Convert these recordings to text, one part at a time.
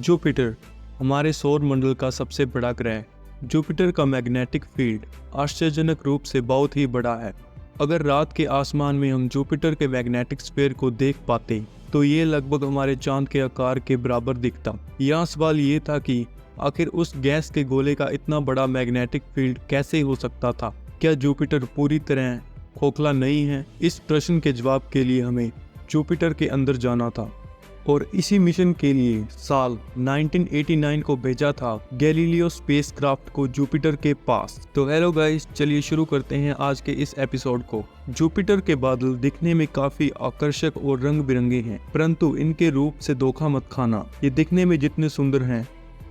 Jupiter हमारे सौर मंडल का सबसे बड़ा ग्रह है। जुपिटर का मैग्नेटिक फील्ड आश्चर्यजनक रूप से बहुत ही बड़ा है। अगर रात के आसमान में हम जुपिटर के मैग्नेटिक स्फीयर को देख पाते तो ये लगभग हमारे चांद के आकार के बराबर दिखता। यहाँ सवाल ये था कि आखिर उस गैस के गोले का इतना बड़ा मैग्नेटिक फील्ड कैसे हो सकता था। क्या जुपिटर पूरी तरह खोखला नहीं है? इस प्रश्न के जवाब के लिए हमें जुपिटर के अंदर जाना था और इसी मिशन के लिए साल 1989 को भेजा था गैलीलियो स्पेसक्राफ्ट को जुपिटर के पास। तो हेलो गाइस, चलिए शुरू करते हैं आज के इस एपिसोड को। जुपिटर के बादल दिखने में काफी आकर्षक और रंग बिरंगे हैं, परंतु इनके रूप से धोखा मत खाना। ये दिखने में जितने सुंदर हैं,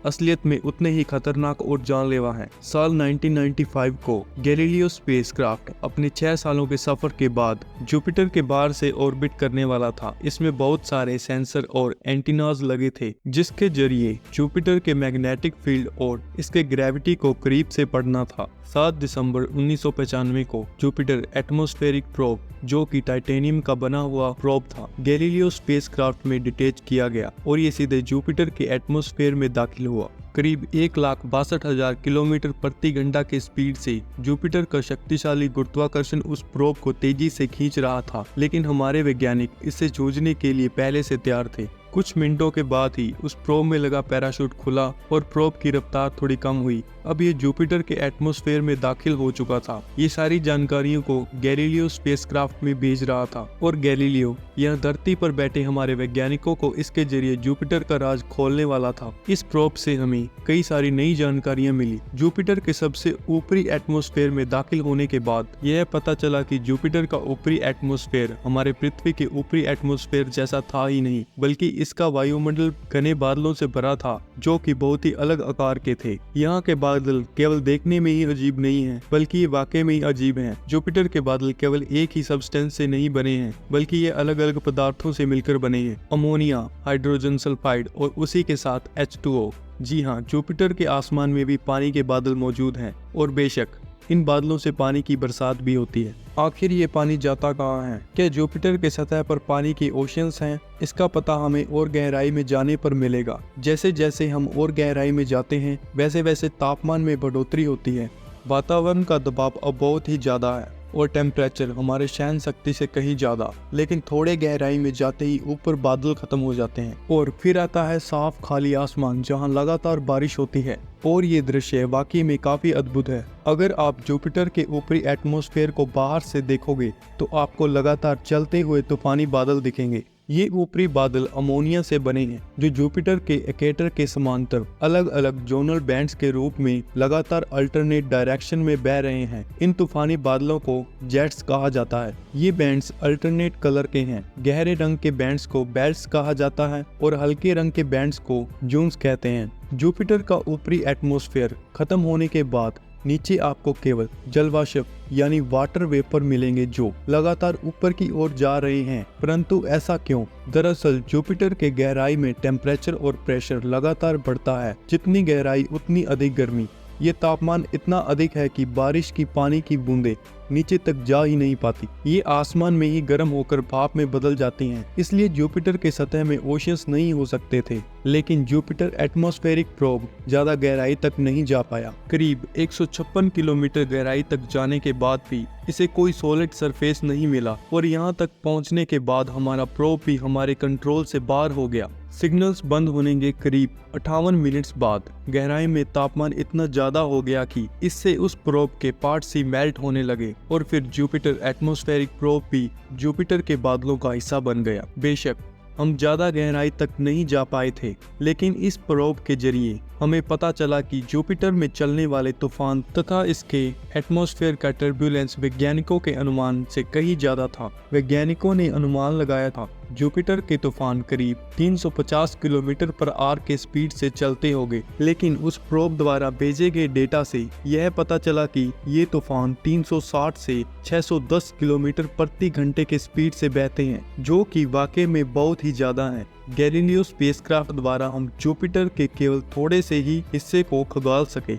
असलियत में उतने ही खतरनाक और जानलेवा हैं। साल 1995 को गैलीलियो स्पेसक्राफ्ट अपने 6 सालों के सफर के बाद जुपिटर के बाहर से ऑर्बिट करने वाला था। इसमें बहुत सारे सेंसर और एंटीनाज लगे थे, जिसके जरिए जुपिटर के मैग्नेटिक फील्ड और इसके ग्रेविटी को करीब से पढ़ना था। 7 दिसंबर 1995 को जुपिटर एटमॉस्फेरिक प्रोब, जो कि टाइटेनियम का बना हुआ प्रोब था, गैलीलियो स्पेसक्राफ्ट में डिटैच किया गया और ये सीधे जुपिटर के एटमॉस्फेयर में दाखिल हुआ। करीब 1,62,000 किलोमीटर प्रति घंटा के स्पीड से जुपिटर का शक्तिशाली गुरुत्वाकर्षण उस प्रोब को तेजी से खींच रहा था, लेकिन हमारे वैज्ञानिक इससे जूझने के लिए पहले से तैयार थे। कुछ मिनटों के बाद ही उस प्रोब में लगा पैराशूट खुला और प्रोब की रफ्तार थोड़ी कम हुई। अब ये जुपिटर के एटमॉस्फेयर में दाखिल हो चुका था। ये सारी जानकारियों को गैलीलियो स्पेसक्राफ्ट में भेज रहा था और गैलीलियो यह धरती पर बैठे हमारे वैज्ञानिकों को इसके जरिए जुपिटर का राज खोलने वाला था। इस प्रोब से हमें कई सारी नई जानकारियां मिली। जुपिटर के सबसे ऊपरी एटमॉस्फेयर में दाखिल होने के बाद यह पता चला कि जुपिटर का ऊपरी एटमॉस्फेयर हमारे पृथ्वी के ऊपरी एटमॉस्फेयर जैसा था ही नहीं, बल्कि इसका वायुमंडल घने बादलों से भरा था, जो कि बहुत ही अलग आकार के थे। यहाँ के बादल केवल देखने में ही अजीब नहीं हैं, बल्कि ये वाकई में ही अजीब हैं। जुपिटर के बादल केवल एक ही सब्सटेंस से नहीं बने हैं, बल्कि ये अलग अलग पदार्थों से मिलकर बने हैं। अमोनिया, हाइड्रोजन सल्फाइड और उसी के साथ H2O। जी हाँ, जुपिटर के आसमान में भी पानी के बादल मौजूद हैं और बेशक इन बादलों से पानी की बरसात भी होती है। आखिर ये पानी जाता कहाँ है? क्या जुपिटर के सतह पर पानी के ओशियंस हैं? इसका पता हमें और गहराई में जाने पर मिलेगा। जैसे जैसे हम और गहराई में जाते हैं, वैसे वैसे तापमान में बढ़ोतरी होती है। वातावरण का दबाव अब बहुत ही ज्यादा है और टेम्परेचर हमारे सहन शक्ति से कहीं ज्यादा। लेकिन थोड़े गहराई में जाते ही ऊपर बादल खत्म हो जाते हैं और फिर आता है साफ खाली आसमान, जहां लगातार बारिश होती है और ये दृश्य वाकई में काफी अद्भुत है। अगर आप जुपिटर के ऊपरी एटमॉस्फेयर को बाहर से देखोगे तो आपको लगातार चलते हुए तूफानी बादल दिखेंगे। ये ऊपरी बादल अमोनिया से बने हैं, जो जुपिटर के इक्वेटर के समांतर अलग अलग जोनल बैंड्स के रूप में लगातार अल्टरनेट डायरेक्शन में बह रहे हैं। इन तूफानी बादलों को जेट्स कहा जाता है। ये बैंड्स अल्टरनेट कलर के हैं। गहरे रंग के बैंड्स को बेल्ट्स कहा जाता है और हल्के रंग के बैंड्स को जून्स कहते हैं। जुपिटर का ऊपरी एटमॉस्फेयर खत्म होने के बाद नीचे आपको केवल जलवाष्प यानी वाटर वेपर मिलेंगे, जो लगातार ऊपर की ओर जा रहे हैं। परंतु ऐसा क्यों? दरअसल जुपिटर के गहराई में टेम्परेचर और प्रेशर लगातार बढ़ता है। जितनी गहराई उतनी अधिक गर्मी। ये तापमान इतना अधिक है कि बारिश की पानी की बूंदें नीचे तक जा ही नहीं पाती। ये आसमान में ही गर्म होकर भाप में बदल जाती हैं। इसलिए जुपिटर के सतह में ओशियंस नहीं हो सकते थे। लेकिन जुपिटर एटमॉस्फेरिक प्रोब ज्यादा गहराई तक नहीं जा पाया। करीब 156 किलोमीटर गहराई तक जाने के बाद भी इसे कोई सॉलिड सरफेस नहीं मिला और यहाँ तक पहुँचने के बाद हमारा प्रोब भी हमारे कंट्रोल से बाहर हो गया। सिग्नल्स बंद होने के करीब 58 मिनट्स बाद गहराई में तापमान इतना ज्यादा हो गया कि इससे उस प्रोब के पार्ट्स ही मेल्ट होने लगे और फिर जुपिटर एटमॉस्फेरिक प्रोब भी जुपिटर के बादलों का हिस्सा बन गया। बेशक हम ज्यादा गहराई तक नहीं जा पाए थे, लेकिन इस प्रोब के जरिए हमें पता चला कि जुपिटर में चलने वाले तूफान तथा इसके एटमॉस्फेयर का टर्बुलेंस वैज्ञानिकों के अनुमान से कहीं ज्यादा था। वैज्ञानिकों ने अनुमान लगाया था जुपिटर के तूफान करीब 350 किलोमीटर पर आवर के स्पीड से चलते होंगे, लेकिन उस प्रोब द्वारा भेजे गए डेटा से यह पता चला कि ये तूफान 360 से 610 किलोमीटर प्रति घंटे के स्पीड से बहते हैं, जो कि वाकई में बहुत ही ज्यादा है। गैलीलियो स्पेसक्राफ्ट द्वारा हम जुपिटर के केवल थोड़े से ही हिस्से को खंगाल सके,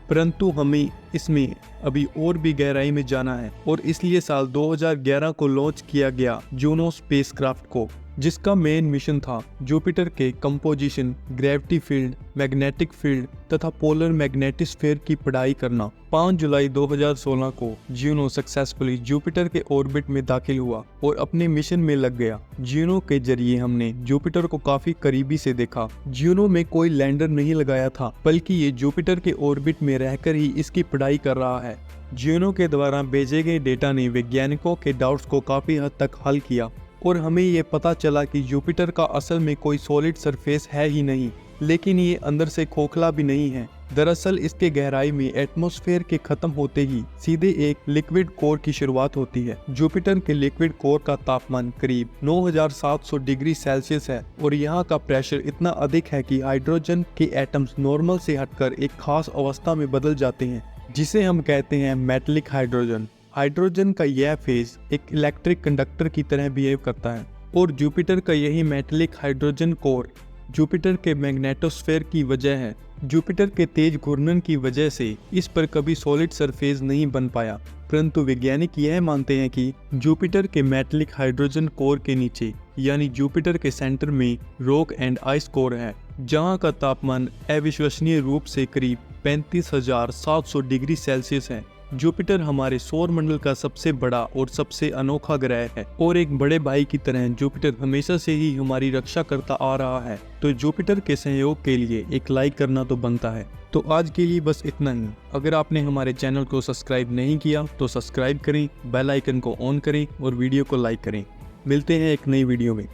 परंतु हमें इसमें अभी और भी गहराई में जाना है और इसलिए साल 2011 को लॉन्च किया गया जूनो स्पेसक्राफ्ट को, जिसका मेन मिशन था जुपिटर के composition, gravity field, magnetic field तथा पोलर मैग्नेटिस्फेयर की पढ़ाई करना। 5 जुलाई 2016 को जुनो सक्सेसफुली जुपिटर के ऑर्बिट में दाखिल हुआ और अपने मिशन में लग गया। जुनो के जरिए हमने जुपिटर को काफी करीबी से देखा। जुनो में कोई लैंडर नहीं लगाया था, बल्कि ये जुपिटर के ऑर्बिट में रहकर ही इसकी पढ़ाई कर रहा है। जुनो के द्वारा भेजे गए डेटा ने वैज्ञानिकों के डाउट्स को काफी हद तक हल किया और हमें ये पता चला कि जुपिटर का असल में कोई सॉलिड सरफेस है ही नहीं, लेकिन ये अंदर से खोखला भी नहीं है। दरअसल इसके गहराई में एटमॉस्फेयर के खत्म होते ही सीधे एक लिक्विड कोर की शुरुआत होती है। जुपिटर के लिक्विड कोर का तापमान करीब 9700 डिग्री सेल्सियस है और यहाँ का प्रेशर इतना अधिक है कि हाइड्रोजन के एटम्स नॉर्मल से हटकर एक खास अवस्था में बदल जाते हैं, जिसे हम कहते हैं मेटेलिक हाइड्रोजन। हाइड्रोजन का यह फेज एक इलेक्ट्रिक कंडक्टर की तरह बिहेव करता है और जुपिटर का यही मेटेलिक हाइड्रोजन कोर जुपिटर के मैग्नेटोस्फेयर की वजह है। जुपिटर के तेज घूर्णन की वजह से इस पर कभी सॉलिड सरफेस नहीं बन पाया, परंतु वैज्ञानिक यह मानते हैं कि जुपिटर के मेटेलिक हाइड्रोजन कोर के नीचे यानी जुपिटर के सेंटर में रॉक एंड आइस कोर है, जहां का तापमान अविश्वसनीय रूप से करीब 35,700 डिग्री सेल्सियस है। जुपिटर हमारे सौर मंडल का सबसे बड़ा और सबसे अनोखा ग्रह है और एक बड़े भाई की तरह जुपिटर हमेशा से ही हमारी रक्षा करता आ रहा है। तो जुपिटर के सहयोग के लिए एक लाइक करना तो बनता है। तो आज के लिए बस इतना ही। अगर आपने हमारे चैनल को सब्सक्राइब नहीं किया तो सब्सक्राइब करें, बेल आइकन को ऑन करें और वीडियो को लाइक करें। मिलते हैं एक नई वीडियो में।